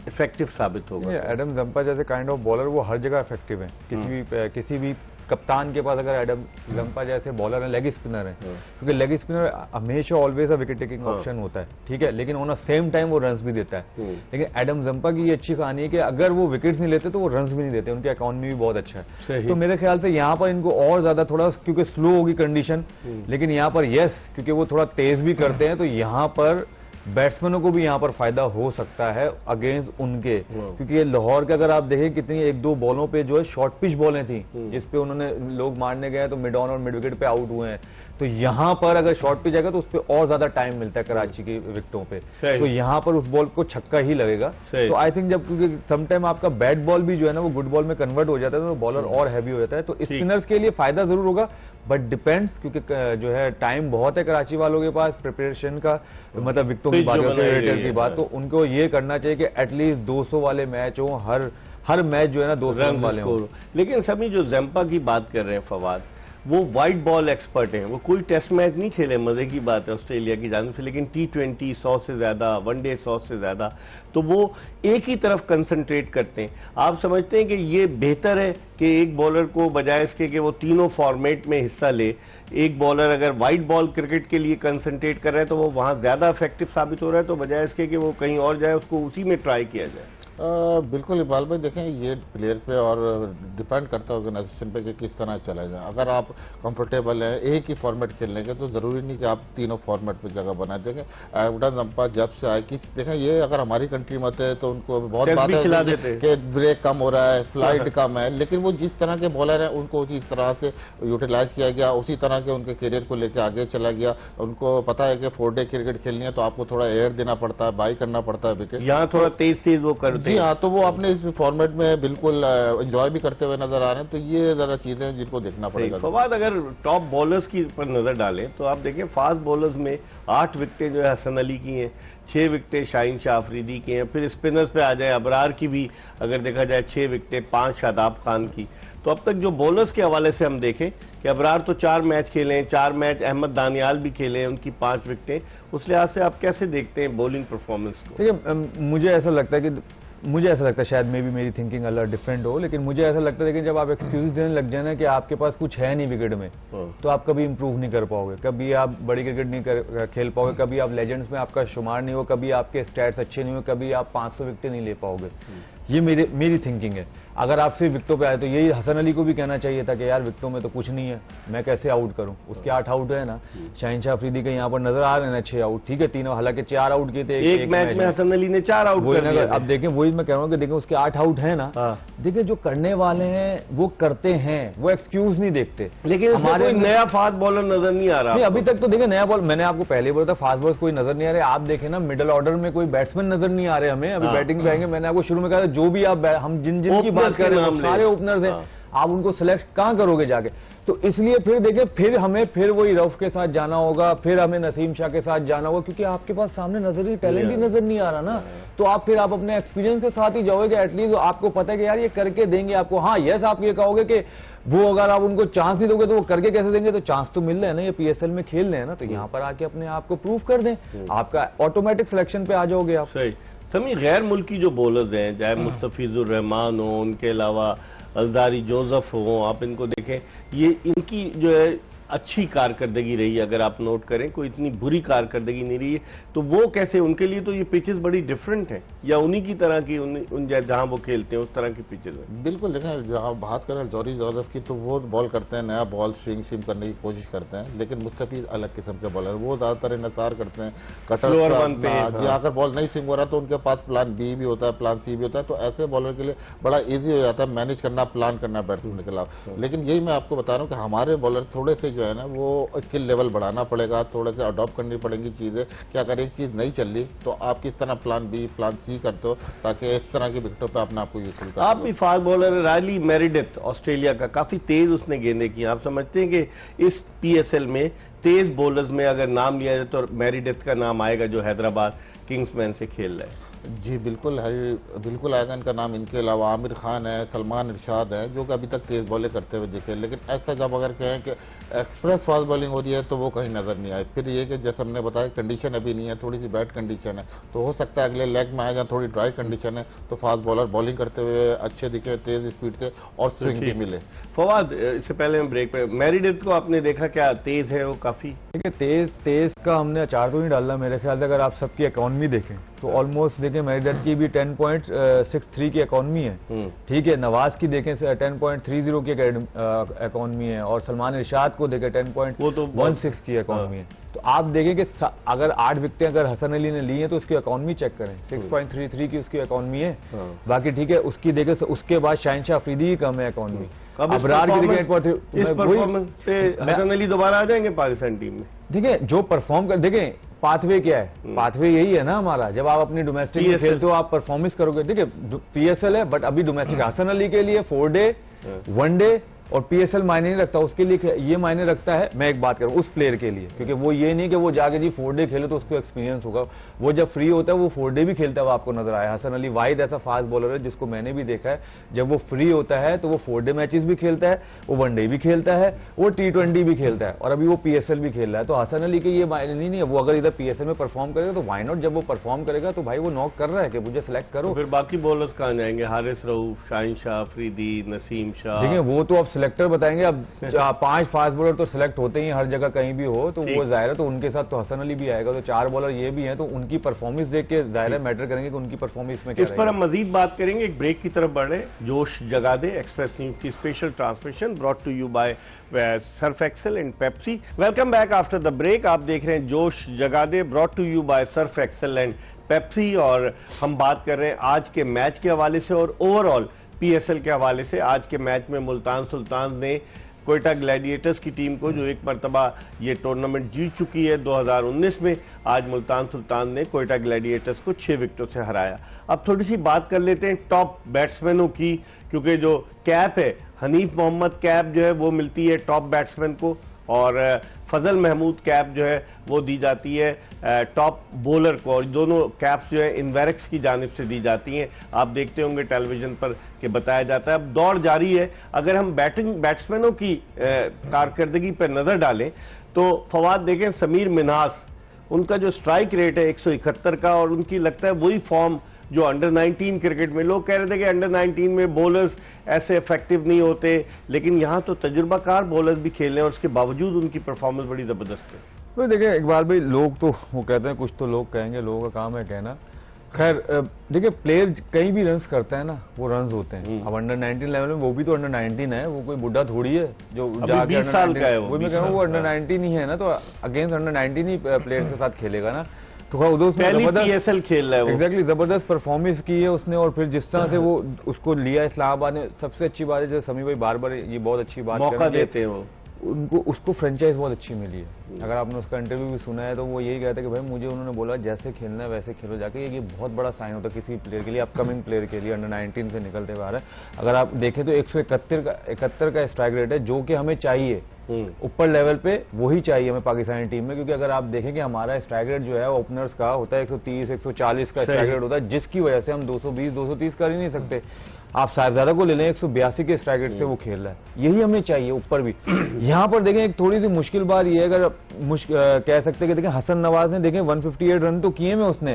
इफेक्टिव साबित होगा? एडम जंपा जैसे काइंड ऑफ बॉलर वो हर जगह इफेक्टिव है। किसी भी कप्तान के पास अगर एडम जंपा जैसे बॉलर है, लेग स्पिनर है, क्योंकि लेग स्पिनर हमेशा always a wicket taking option होता है, ठीक है, लेकिन ऑन अ सेम टाइम वो रन्स भी देता है। लेकिन एडम जंपा की ये अच्छी कहानी है कि अगर वो विकेट्स नहीं लेते तो वो रन्स भी नहीं देते, उनकी इकोनॉमी भी बहुत अच्छा है। तो मेरे ख्याल से यहाँ पर इनको और ज्यादा थोड़ा, क्योंकि स्लो होगी कंडीशन, लेकिन यहाँ पर यस, क्योंकि वो थोड़ा तेज भी करते हैं, तो यहाँ पर बैट्समैनों को भी यहाँ पर फायदा हो सकता है अगेंस्ट उनके, क्योंकि ये लाहौर के अगर आप देखें कितनी 1-2 बॉलों पे जो है शॉर्ट पिच बॉलें थी, जिस पे उन्होंने लोग मारने गए तो मिड ऑन और मिड विकेट पे आउट हुए हैं। तो यहाँ पर अगर शॉर्ट पिच आएगा तो उस पर और ज्यादा टाइम मिलता है कराची की विकेटों पे, तो यहाँ पर उस बॉल को छक्का ही लगेगा। तो आई थिंक जब, क्योंकि समटाइम आपका बैट बॉल भी जो है ना वो गुड बॉल में कन्वर्ट हो जाता है, तो बॉलर और हैवी हो जाता है, तो स्पिनर्स के लिए फायदा जरूर होगा, बट डिपेंड्स, क्योंकि जो है टाइम बहुत है कराची वालों के पास प्रिपरेशन का, मतलब विकेटों की बात की बात, तो उनको ये करना चाहिए कि एटलीस्ट 200 वाले मैच हो, हर मैच जो है ना 200 रन वाले हो। लेकिन सभी जो जंपा की बात कर रहे हैं फवाद, वो वाइट बॉल एक्सपर्ट हैं, वो कोई टेस्ट मैच नहीं खेले, मजे की बात है ऑस्ट्रेलिया की जानिब से, लेकिन T20 100 से ज्यादा, वनडे 100 से ज्यादा, तो वो एक ही तरफ कंसंट्रेट करते हैं। आप समझते हैं कि ये बेहतर है कि एक बॉलर को बजाय इसके कि वो तीनों फॉर्मेट में हिस्सा ले, एक बॉलर अगर वाइट बॉल क्रिकेट के लिए कंसंट्रेट कर रहे हैं तो वो वहां ज्यादा इफेक्टिव साबित हो रहा है, तो बजाय इसके कि वो कहीं और जाए उसको उसी में ट्राई किया जाए? बिल्कुल इकबाल भाई, देखें ये प्लेयर पे और डिपेंड करता है ऑर्गेनाइजेशन पे कि किस तरह चला जाए। अगर आप कंफर्टेबल हैं एक ही फॉर्मेट खेलने के, तो जरूरी नहीं कि आप तीनों फॉर्मेट पे जगह बनाए। देखें एडम जंपा जब से आए कि देखें ये अगर हमारी कंट्री में होते हैं तो उनको बहुत बात है कि ब्रेक कम हो रहा है, फ्लाइट कम है, लेकिन वो जिस तरह के बॉलर हैं उनको उसी तरह से यूटिलाइज किया गया, उसी तरह के उनके करियर को लेकर आगे चला गया। उनको पता है कि 4 डे क्रिकेट खेलनी है तो आपको थोड़ा एयर देना पड़ता है, बाई करना पड़ता है विकेट, यहाँ थोड़ा तेज वो करते हैं। हाँ, तो वो अपने इस फॉर्मेट में बिल्कुल एंजॉय भी करते हुए नजर आ रहे हैं, तो ये जरा चीजें हैं जिनको देखना पड़ेगा। फवाद, अगर टॉप बॉलर्स की पर नजर डालें तो आप देखें फास्ट बॉलर्स में 8 विकेटें जो है हसन अली की हैं, 6 विकेटें शाहीन शाह अफरीदी की हैं, फिर स्पिनर्स पे आ जाए अबरार की भी अगर देखा जाए 6 विकेटें, 5 शादाब खान की। तो अब तक जो बॉलर्स के हवाले से हम देखें कि अबरार तो 4 मैच खेले हैं, 4 मैच अहमद दानियाल भी खेले हैं, उनकी 5 विकेटें, उस लिहाज से आप कैसे देखते हैं बॉलिंग परफॉर्मेंस को? देखिए मुझे ऐसा लगता है शायद मे भी मेरी थिंकिंग अलग डिफरेंट हो, लेकिन मुझे ऐसा लगता है, लेकिन जब आप एक्सक्यूज देने लग जाए ना कि आपके पास कुछ है नहीं विकेट में, तो आप कभी इंप्रूव नहीं कर पाओगे, कभी आप बड़ी क्रिकेट नहीं खेल पाओगे, कभी आप लेजेंड्स में आपका शुमार नहीं हो, कभी आपके स्टैट्स अच्छे नहीं हो, कभी आप 500 विकेटें नहीं ले पाओगे। ये मेरी थिंकिंग है। अगर आप सिर्फ विकेटों पे आए तो यही हसन अली को भी कहना चाहिए था कि यार विकेटों में तो कुछ नहीं है, मैं कैसे आउट करूं, उसके 8 आउट है ना, शाहीन शाह अफरीदी के यहाँ पर नजर आ रहे हैं 6 आउट, ठीक है, तीनों, हालांकि 4 आउट किए थे एक मैच में हसन अली ने 4 आउट कर दिए। अब देखें वही मैं कह रहा हूँ कि देखें उसके 8 आउट है ना, देखिए जो करने वाले हैं वो करते हैं, वो एक्सक्यूज नहीं देखते। लेकिन हमारे नया फास्ट बॉलर नजर नहीं आ रहा नहीं, अभी तक तो देखें नया बॉल, मैंने आपको पहले बोला था फास्ट बॉलर कोई नजर नहीं आ रहे। आप देखें ना मिडिल ऑर्डर में कोई बैट्समैन नजर नहीं आ रहे हमें, अभी बैटिंग पे आएंगे। मैंने आपको शुरू में कहा था जो भी आप हम जिन की बात कर रहे हैं सारे ओपनर्स हैं, आप उनको सिलेक्ट कहां करोगे जाके? तो इसलिए फिर देखिए फिर हमें वही रऊफ के साथ जाना होगा, फिर हमें नसीम शाह के साथ जाना होगा, क्योंकि आपके पास सामने नजर ही टैलेंट ही नजर नहीं आ रहा ना। तो आप फिर आप अपने एक्सपीरियंस के साथ ही जाओगे, एटलीस्ट आपको पता है कि यार ये करके देंगे आपको। हाँ यस, आप ये कहोगे कि वो अगर आप उनको चांस नहीं दोगे तो वो करके कैसे देंगे? तो चांस तो मिल रहे हैं ना, ये PSL में खेल रहे हैं ना, तो यहाँ पर आके अपने आप को प्रूव कर दें, आपका ऑटोमेटिक सिलेक्शन पे आ जाओगे आप। सही। समी गैर मुल्की जो बॉलर्स हैं, चाहे मुस्तफिजुर रहमान हो, उनके अलावा अजदारी जोसेफ हो, आप इनको देखें, ये इनकी जो है अच्छी कारकर्दगी रही है। अगर आप नोट करें कोई इतनी बुरी कारकर्दगी नहीं रही है, तो वो कैसे, उनके लिए तो ये पिचेस बड़ी डिफरेंट हैं, या उन्हीं की तरह की उन जहां वो खेलते हैं उस तरह की पिचेस हैं? बिल्कुल, देखें जहां बात करें जौहरी जोसेफ की, तो वो बॉल करते हैं, नया बॉल स्विंग करने की कोशिश करते हैं, लेकिन मुस्तफिज अलग किस्म के बॉलर, वो ज्यादातर इन्हिसार करते हैं, कटर अगर बॉल नहीं स्विंग हो रहा तो उनके पास प्लान बी भी होता है, प्लान सी भी होता है, तो ऐसे बॉलर के लिए बड़ा ईजी हो जाता है मैनेज करना, प्लान करना बैट्समैन के खिलाफ। लेकिन यही मैं आपको बता रहा हूँ कि हमारे बॉलर थोड़े से है ना, वो स्किल लेवल बढ़ाना पड़ेगा, थोड़े से अडॉप्ट करनी पड़ेंगी चीजें, कि अगर एक चीज नहीं चल रही तो आप किस तरह प्लान बी प्लान सी करते हो, ताकि इस तरह की विकेटों पे अपने आपको यूजफुल कर। आप भी fast bowler Riley Meredith Australia का, काफी तेज उसने गेंदें की। आप समझते हैं कि इस PSL में तेज बॉलर्स में अगर नाम लिया जाए तो मेरिडिथ का नाम आएगा, जो हैदराबाद किंग्समैन से खेल रहे हैं। जी बिल्कुल है, बिल्कुल आएगा इनका नाम। इनके अलावा आमिर खान है, सलमान इरशाद है, जो कि अभी तक तेज बॉलिंग करते हुए दिखे, लेकिन ऐसा जब अगर कहें कि एक्सप्रेस फास्ट बॉलिंग हो रही है तो वो कहीं नजर नहीं आए। फिर ये कि जैसे हमने बताया कंडीशन अभी नहीं है, थोड़ी सी बैड कंडीशन है, तो हो सकता है अगले लेग में आए जहाँ थोड़ी ड्राई कंडीशन है तो फास्ट बॉलर बॉलिंग करते हुए अच्छे दिखे, तेज स्पीड से और स्विंग भी मिले। फवाद, इससे पहले हम ब्रेक पे, मेरिडिथ को आपने देखा क्या तेज है वो काफी? देखिए तेज का हमने अचार तो नहीं डाला मेरे ख्याल से। अगर आप सबकी इकोनॉमी देखें तो ऑलमोस्ट देखें मेरिडिथ की भी 10.63 की इकोनॉमी है, ठीक है। नवाज की देखें 10.30 की इकोनॉमी है, और सलमान इरशाद को देखें 10.16 की इकोनॉमी है। तो आप देखें कि अगर 8 विकेटें अगर हसन अली ने ली हैं तो उसकी इकोनॉमी चेक करें, 6.33 की उसकी इकोनॉमी है। बाकी ठीक है, उसकी देखें उसके बाद शाहिनशाह अफरीदी की कम है इकोनॉमी। अबरार की हसन अली दोबारा आ जाएंगे पाकिस्तान टीम में? देखिए जो परफॉर्म कर, देखें पाथवे क्या है, पाथवे यही है ना हमारा। जब आप अपनी डोमेस्टिक में खेलते हो आप परफॉर्मेंस करोगे। देखिए पीएसएल है बट अभी डोमेस्टिक हसन अली के लिए 4 डे 1 डे और पीएसएल मायने नहीं रखता, उसके लिए ये मायने रखता है। मैं एक बात करूं उस प्लेयर के लिए, क्योंकि वो ये नहीं कि वो जाके जी 4 डे खेले तो उसको एक्सपीरियंस होगा। वो जब फ्री होता है वो 4 डे भी खेलता है, वो आपको नजर आया। हसन अली वाहिद ऐसा फास्ट बॉलर है जिसको मैंने भी देखा है, जब वो फ्री होता है तो वो 4 डे मैचेस भी खेलता है, वो 1 डे भी खेलता है, वो T20 भी खेलता है, और अभी वो पीएसएल भी खेल रहा है। तो हसन अली के ये मायने नहीं है, वो अगर इधर पीएसएल में परफॉर्म करेगा तो वाई नॉट। जब वो परफॉर्म करेगा तो भाई वो नॉक कर रहा है कि मुझे सिलेक्ट करो। फिर बाकी बॉलर्स कहाँ जाएंगे? हारिस रऊफ, शाहिनशाह अफरीदी, नसीम शाह। देखिए वो तो अब सिलेक्टर बताएंगे। अब 5 फास्ट बॉलर तो सिलेक्ट होते ही हर जगह कहीं भी हो, तो वो जाहिर है तो उनके साथ तो हसन अली भी आएगा। तो 4 बॉलर ये भी हैं, तो उनकी परफॉर्मेंस देख के जाहिर है मैटर करेंगे कि उनकी परफॉर्मेंस में क्या इस पर हम मजीद बात करेंगे। एक ब्रेक की तरफ बढ़े। जोश जगा दे एक्सप्रेस न्यूज की special transmission brought to you by Surf Excel and Pepsi. Welcome back after the break. आप देख रहे हैं जोश जगा दे brought to you by Surf Excel and Pepsi, और हम बात कर रहे हैं आज के मैच के हवाले से और ओवरऑल पीएसएल के हवाले से। आज के मैच में मुल्तान सुल्तान ने कोयटा ग्लैडिएटर्स की टीम को, जो एक मरतबा ये टूर्नामेंट जीत चुकी है 2019 में, आज मुल्तान सुल्तान ने कोयटा ग्लैडिएटर्स को 6 विकेटों से हराया। अब थोड़ी सी बात कर लेते हैं टॉप बैट्समैनों की, क्योंकि जो कैप है हनीफ मोहम्मद कैप जो है वो मिलती है टॉप बैट्समैन को, और फजल महमूद कैप जो है वो दी जाती है टॉप बॉलर को, और दोनों कैप्स जो है इनवेरेक्स की जानिब से दी जाती हैं। आप देखते होंगे टेलीविजन पर कि बताया जाता है। अब दौड़ जारी है। अगर हम बैट्समैनों की कारकर्दगी पर नजर डालें तो फवाद देखें, समीर मिन्हास, उनका जो स्ट्राइक रेट है 171 का, और उनकी लगता है वही फॉर्म जो अंडर 19 क्रिकेट में। लोग कह रहे थे कि अंडर 19 में बॉलर्स ऐसे इफेक्टिव नहीं होते, लेकिन यहां तो तजुर्बाकार बॉलर्स भी खेल रहे हैं और उसके बावजूद उनकी परफॉर्मेंस बड़ी जबरदस्त है। तो देखिए एक बार भाई, लोग तो वो कहते हैं, कुछ तो लोग कहेंगे, लोगों का काम है कहना। खैर देखिए प्लेयर कहीं भी रन्स करता है ना, वो रन्स होते हैं। अब अंडर 19 लेवल में वो भी तो अंडर 19 है, वो कोई बुढ़ा थोड़ी है जो जाके 20 साल का है। वो मैं कहूँ वो अंडर 19 ही है ना, तो अगेंस्ट अंडर 19 ही प्लेयर्स के साथ खेलेगा ना। तो पीएसएल खेल रहा है वो। एग्जैक्टली, जबरदस्त परफॉर्मेंस की है उसने, और फिर जिस तरह से वो उसको लिया इस्लामाबाद ने। सबसे अच्छी बात है जो समी भाई बार बार ये बहुत अच्छी बात मौका देते हैं वो उनको, उसको फ्रेंचाइज बहुत अच्छी मिली है। अगर आपने उसका इंटरव्यू भी सुना है तो वो यही कहता है कि भाई मुझे उन्होंने बोला जैसे खेलना है वैसे खेलो जाके। ये बहुत बड़ा साइन होता है किसी प्लेयर के लिए, अपकमिंग प्लेयर के लिए, अंडर 19 से निकलते हुए आ रहा है। अगर आप देखें तो 171 का स्ट्राइक रेट है, जो कि हमें चाहिए ऊपर लेवल पे, वही चाहिए हमें पाकिस्तानी टीम में। क्योंककि अगर आप देखें कि हमारा स्ट्राइक रेट जो है ओपनर्स का होता है 130 140 का स्ट्राइक रेट होता है, जिसकी वजह से हम 220 230 कर ही नहीं सकते। आप साहिबजादा को ले लें, 182 के स्ट्राइक रेट से वो खेल रहा है, यही हमें चाहिए ऊपर भी। यहाँ पर देखें एक थोड़ी सी मुश्किल बात ये है, अगर कह सकते हैं कि देखें हसन नवाज ने देखें 158 रन तो किए में उसने,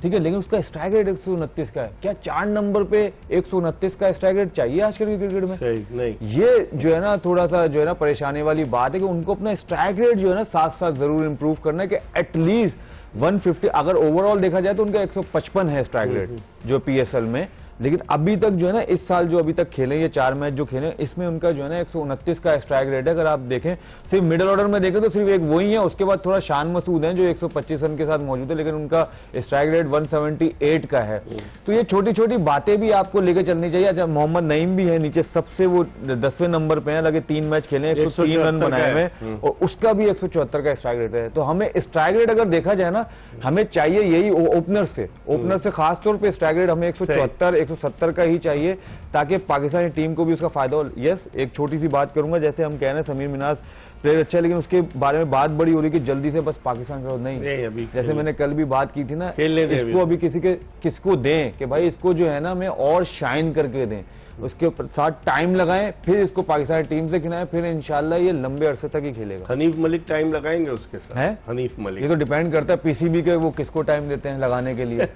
ठीक है, लेकिन उसका स्ट्राइक रेट 129 का है। क्या 4 नंबर पे 129 का स्ट्राइक रेट चाहिए आजकल की क्रिकेट में? नहीं। ये जो है ना थोड़ा सा जो है ना परेशानी वाली बात है कि उनको अपना स्ट्राइक रेट जो है ना साथ साथ जरूर इंप्रूव करना है कि एटलीस्ट 150। अगर ओवरऑल देखा जाए तो उनका 155 है स्ट्राइक रेट जो पीएसएल में, लेकिन अभी तक जो है ना इस साल जो अभी तक खेले, ये 4 मैच जो खेले, इसमें उनका जो है ना 129 का स्ट्राइक रेट है। अगर आप देखें सिर्फ मिडिल ऑर्डर में देखें तो सिर्फ एक वही है, उसके बाद थोड़ा शान मसूद है जो 125 रन के साथ मौजूद है, लेकिन उनका स्ट्राइक रेट 178 का है। तो ये छोटी छोटी बातें भी आपको लेकर चलनी चाहिए। अच्छा, मोहम्मद नईम भी है नीचे सबसे, वो 10वें नंबर पे है, लगे 3 मैच खेले, 103 रन बनाए हुए, और उसका भी 174 का स्ट्राइक रेट है। तो हमें स्ट्राइक रेट अगर देखा जाए ना, हमें चाहिए यही ओपनर से खासतौर पर स्ट्राइक रेट हमें 174 170 का ही चाहिए, ताकि पाकिस्तानी टीम को भी उसका फायदा हो। यस, एक छोटी सी बात करूंगा, जैसे हम कह रहे हैं समीर मिन्हास प्लेयर अच्छा है, लेकिन उसके बारे में बात बड़ी हो रही कि जल्दी से बस पाकिस्तान का नहीं अभी जैसे मैंने कल भी बात की थी ना, इसको अभी किसको दें कि भाई इसको जो है ना हमें और शाइन करके दें, उसके साथ टाइम लगाएं, फिर इसको पाकिस्तान टीम से खिलाएं, फिर इंशाल्लाह ये लंबे अरसे तक ही खेलेगा। हनीफ मलिक टाइम लगाएंगे उसके साथ है? हनीफ मलिक, ये तो डिपेंड करता है पीसीबी के वो किसको टाइम देते हैं लगाने के लिए।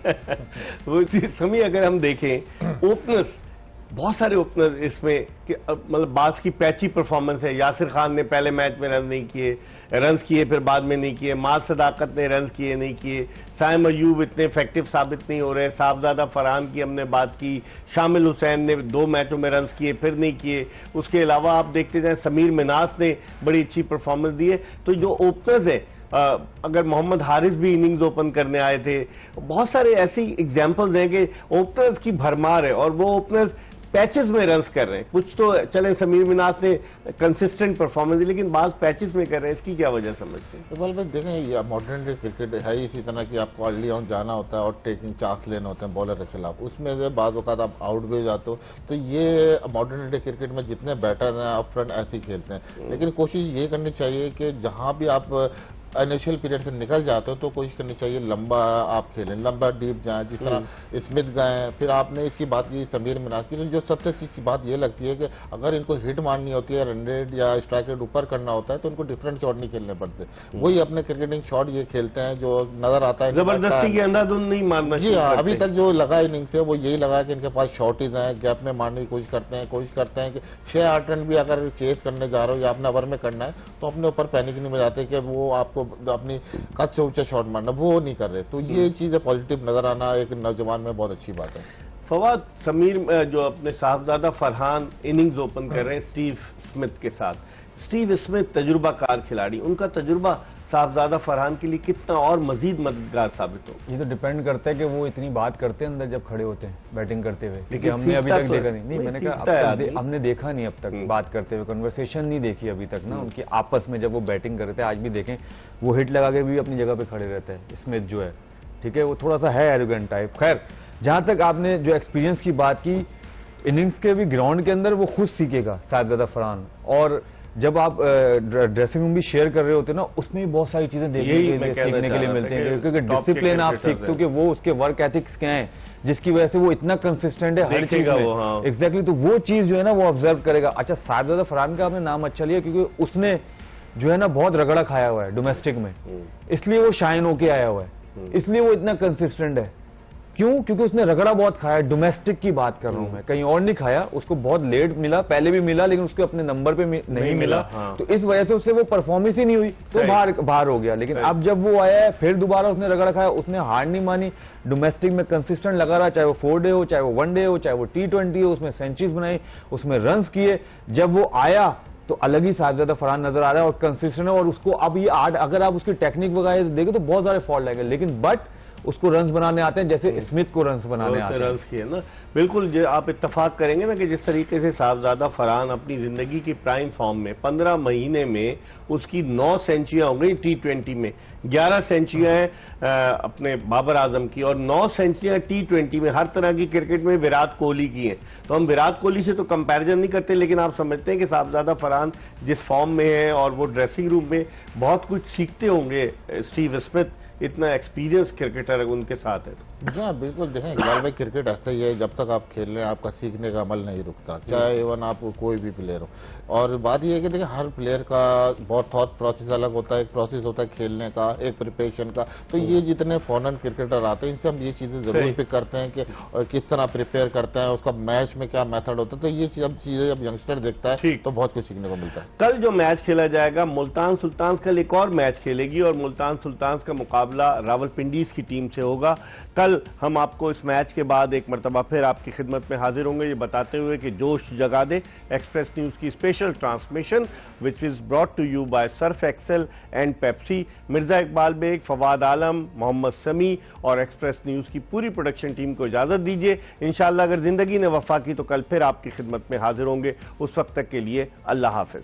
वो समय अगर हम देखें ओपनर्स, बहुत सारे ओपनर इसमें मतलब बास की पैची परफॉर्मेंस है। यासिर खान ने पहले मैच में रन नहीं किए, रन्स किए फिर बाद में नहीं किए। माज सदाकत ने रन्स किए नहीं किए। साइम अयूब इतने इफेक्टिव साबित नहीं हो रहे। साहबजादा फरहान की हमने बात की। शामिल हुसैन ने 2 मैचों में रन्स किए फिर नहीं किए। उसके अलावा आप देखते जाए समीर मिनास ने बड़ी अच्छी परफॉर्मेंस दी है। तो जो ओपनर्स है, अगर मोहम्मद हारिस भी इनिंग्स ओपन करने आए थे, बहुत सारे ऐसी एग्जाम्पल्स हैं कि ओपनर्स की भरमार है और वो ओपनर्स पैचेस में रन्स कर रहे हैं। कुछ तो चले समीर मिनास ने कंसिस्टेंट परफॉर्मेंस दी, लेकिन बात पैचेस में कर रहे हैं। इसकी क्या वजह समझते हैं? इकबाल भाई देखें, ये मॉडर्न डे क्रिकेट है इसी तरह की, आपको अर्ली ऑन जाना होता है और टेकिंग चांस लेने होते हैं बॉलर के खिलाफ। उसमें से बाद वक्त आप आउट भी हो जाते हो। तो ये मॉडर्न डे क्रिकेट में जितने बैटर हैं अप फ्रंट ऐसे ही खेलते हैं, लेकिन कोशिश ये करनी चाहिए कि जहां भी आप इनिशियल पीरियड से निकल जाते हो तो कोशिश करनी चाहिए लंबा आप खेलें, लंबा डीप जाएं, जिस तरह स्मिथ गए। फिर आपने इसकी बात की समीर मिनास की, जो सबसे अच्छी बात ये लगती है कि अगर इनको हिट मारनी होती है, रन रेट या स्ट्राइक रेट ऊपर करना होता है, तो उनको डिफरेंट शॉट नहीं खेलने पड़ते। वही अपने क्रिकेटिंग शॉट ये खेलते हैं जो नजर आता है, जबरदस्ती के अंधाधुंध नहीं मारना। जी हाँ, अभी तक जो लगा इनिंग्स है वो यही लगा कि इनके पास शॉर्टेज हैं, गैप में मारने की कोशिश करते हैं कि 6-8 रन भी अगर चेस करने जा रहे हो या अपने ओवर में करना है तो अपने ऊपर पैनिक नहीं बजाते कि वो आपको अपनी कद से ऊंचा शॉट मारना, वो नहीं कर रहे। तो ये चीजें पॉजिटिव नजर आना एक नौजवान में बहुत अच्छी बात है। फवाद, समीर जो अपने साहबजादा फरहान इनिंग्स ओपन कर रहे हैं स्टीव स्मिथ के साथ। स्टीव स्मिथ तजुर्बाकार खिलाड़ी, उनका तजुर्बा साहबजादा फरहान के लिए कितना और मजीद मददगार साबित हो? ये तो डिपेंड करता है कि वो इतनी बात करते हैं अंदर जब खड़े होते हैं बैटिंग करते हुए, क्योंकि हमने अभी तक देखा नहीं। मैंने कहा हमने देखा नहीं अब तक बात करते हुए, कन्वर्सेशन नहीं देखी अभी तक ना उनकी आपस में जब वो बैटिंग कर रहे थे। आज भी देखें वो हिट लगा के भी अपनी जगह पे खड़े रहते हैं स्मिथ जो है, ठीक है, वो थोड़ा सा है एरोगेंट टाइप। खैर, जहां तक आपने जो एक्सपीरियंस की बात की, इनिंग्स के भी ग्राउंड के अंदर वो खुद सीखेगा साहबजादा फरहान। और जब आप ड्रेसिंग रूम भी शेयर कर रहे होते हैं ना, उसमें भी बहुत सारी चीजें देखने के लिए सीखने के लिए मिलते हैं, क्योंकि डिसिप्लिन आप सीखते हो कि वो उसके वर्क एथिक्स क्या हैं जिसकी वजह से वो इतना कंसिस्टेंट है हर चीज में। एग्जैक्टली, तो वो चीज जो है ना वो ऑब्जर्व करेगा। अच्छा, साहबजादा फरहान का आपने नाम अच्छा लिया क्योंकि उसने जो है ना बहुत रगड़ा खाया हुआ है डोमेस्टिक में, इसलिए वो शाइन होके आया हुआ है, इसलिए वो इतना कंसिस्टेंट है। क्यों? क्योंकि उसने रगड़ा बहुत खाया। डोमेस्टिक की बात कर रहा हूं मैं, कहीं और नहीं खाया। उसको बहुत लेट मिला, पहले भी मिला लेकिन उसके अपने नंबर पे नहीं मिला। तो इस वजह से उससे वो परफॉर्मेंस ही नहीं हुई, तो बाहर हो गया। लेकिन अब जब वो आया है फिर दोबारा उसने रगड़ा खाया, उसने हार नहीं मानी, डोमेस्टिक में कंसिस्टेंट लगा रहा, चाहे वो 4 डे हो, चाहे वो 1 डे हो, चाहे वो T20 हो, उसमें सेंचुरीज बनाई, उसमें रन्स किए। जब वो आया तो अलग ही साहबजादा फरहान नजर आ रहा है और कंसिस्टेंट है। और उसको अब ये अगर आप उसकी टेक्निक वगैरह देखें तो बहुत सारे फॉल्ट लगेंगे, लेकिन बट उसको रन्स बनाने आते हैं जैसे स्मिथ को रन्स बनाने आते हैं। रन्स किए ना, बिल्कुल आप इत्तेफाक करेंगे ना कि जिस तरीके से साहबजादा फरहान अपनी जिंदगी की प्राइम फॉर्म में 15 महीने में उसकी 9 सेंचुरियां हो गई T20 में, 11 सेंचुरियां अपने बाबर आजम की और 9 सेंचुरियां T20 में। हर तरह की क्रिकेट में विराट कोहली की है। तो हम विराट कोहली से तो कंपैरिजन नहीं करते, लेकिन आप समझते हैं कि साहबजादा फरहान जिस फॉर्म में है और वो ड्रेसिंग रूम में बहुत कुछ सीखते होंगे स्टीव स्मिथ, इतना एक्सपीरियंस क्रिकेटर उनके साथ है। जी हाँ, बिल्कुल। देखें इकबाल भाई, क्रिकेट ऐसा ही है, जब तक आप खेल रहे हैं आपका सीखने का अमल नहीं रुकता, चाहे इवन आप कोई भी प्लेयर हो। और बात यह है कि देखिए हर प्लेयर का बहुत थॉट प्रोसेस अलग होता है। एक प्रोसेस होता है खेलने का, एक प्रिपरेशन का। तो ये जितने फॉरेन क्रिकेटर आते हैं इनसे हम ये चीजें जरूर पिक करते हैं कि किस तरह प्रिपेयर करते हैं, उसका मैच में क्या मेथड होता है। तो ये सब चीजें जब यंगस्टर देखता है तो बहुत कुछ सीखने को मिलता है। कल जो मैच खेला जाएगा, मुल्तान सुल्तान्स कल एक और मैच खेलेगी और मुल्तान सुल्तान्स का मुकाबला रावलपिंडीज की टीम से होगा। कल हम आपको इस मैच के बाद एक मरतबा फिर आपकी खिदमत में हाजिर होंगे, ये बताते हुए कि जोश जगा दे एक्सप्रेस न्यूज की special transmission which is brought to you by Surf Excel and Pepsi. Mirza Iqbal Baig, Fawad Alam, Mohammad Sami और एक्सप्रेस न्यूज की पूरी प्रोडक्शन टीम को इजाजत दीजिए। इंशाअल्लाह अगर जिंदगी ने वफा की तो कल फिर आपकी खिदमत में हाजिर होंगे। उस वक्त तक के लिए अल्लाह हाफिज।